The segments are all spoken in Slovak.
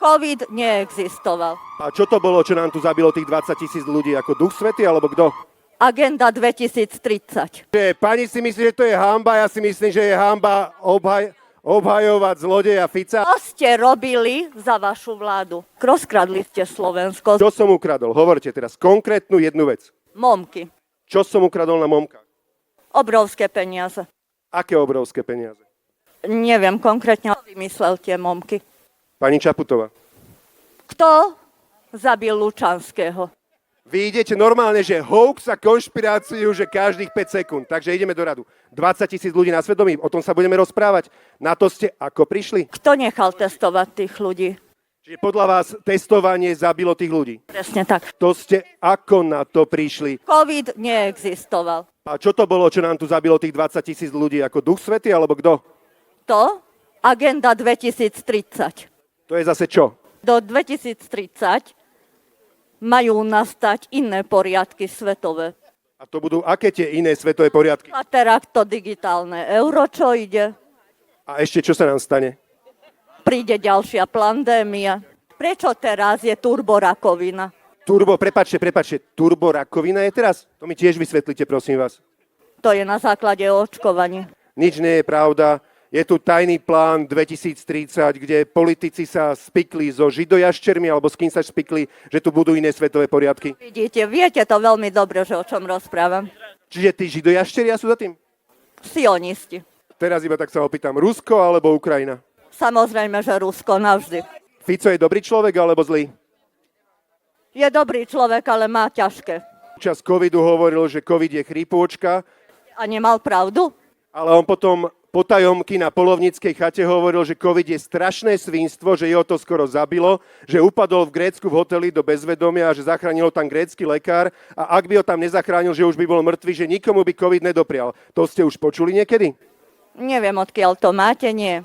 COVID neexistoval. A čo to bolo, čo nám tu zabilo tých 20 000 ľudí? Ako Duch Svätý, alebo kto? Agenda 2030. Pani si myslí, že to je hanba, ja si myslím, že je hanba obhajovať zlodeja Fica. Čo ste robili za vašu vládu? Rozkradli ste Slovensko. Čo som ukradol? Hovorte teraz konkrétnu jednu vec. Momky. Čo som ukradol na momkách? Obrovské peniaze. Aké obrovské peniaze? Neviem konkrétne, vymyslel tie momky. Pani Čaputová. Kto zabil Lučanského? Vy idete normálne, že hoax a konšpiráciu, že každých 5 sekúnd. Takže ideme do radu. 20 000 ľudí na svedomí, o tom sa budeme rozprávať. Na to ste ako prišli? Kto nechal testovať tých ľudí? Čiže podľa vás testovanie zabilo tých ľudí. Presne tak. To ste ako na to prišli? COVID neexistoval. A čo to bolo, čo nám tu zabilo tých 20 000 ľudí? Ako Duch Svätý, alebo kto? To? Agenda 2030. To je zase čo? Do 2030 majú nastať iné poriadky svetové. A to budú aké tie iné svetové poriadky? A teraz to digitálne euro, čo ide? A ešte čo sa nám stane? Príde ďalšia pandémia. Prečo teraz je turborakovina? Prepáčte, turborakovina je teraz? To mi tiež vysvetlite, prosím vás. To je na základe očkovania. Nič nie je pravda. Je tu tajný plán 2030, kde politici sa spikli so židojaščermi, alebo s kým sa spikli, že tu budú iné svetové poriadky. Vidíte, viete to veľmi dobre, že o čom rozprávam. Čiže tí židojaščeria sú za tým? Sionisti. Teraz iba tak sa opýtam, Rusko alebo Ukrajina? Samozrejme, že Rusko navždy. Fico je dobrý človek alebo zlý? Je dobrý človek, ale má ťažké. Počas covidu hovoril, že covid je chrípôčka, A nemal pravdu? ale on potom potajomky na Polovníckej chate hovoril, že covid je strašné svinstvo, že jeho to skoro zabilo, že upadol v Grécku v hoteli do bezvedomia a že zachránil ho tam grécky lekár a ak by ho tam nezachránil, že už by bol mŕtvy, že nikomu by covid nedoprial. To ste už počuli niekedy? Neviem, odkiaľ to máte, nie.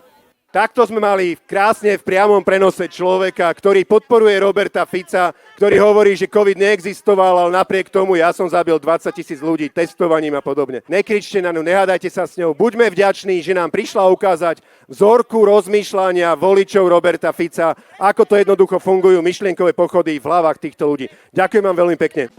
Takto sme mali krásne v priamom prenose človeka, ktorý podporuje Roberta Fica, ktorý hovorí, že COVID neexistoval, ale napriek tomu ja som zabil 20 000 ľudí testovaním a podobne. Nekričte na ňu, nehádajte sa s ňou. Buďme vďační, že nám prišla ukázať vzorku rozmýšľania voličov Roberta Fica, ako to jednoducho fungujú myšlienkové pochody v hlavách týchto ľudí. Ďakujem vám veľmi pekne.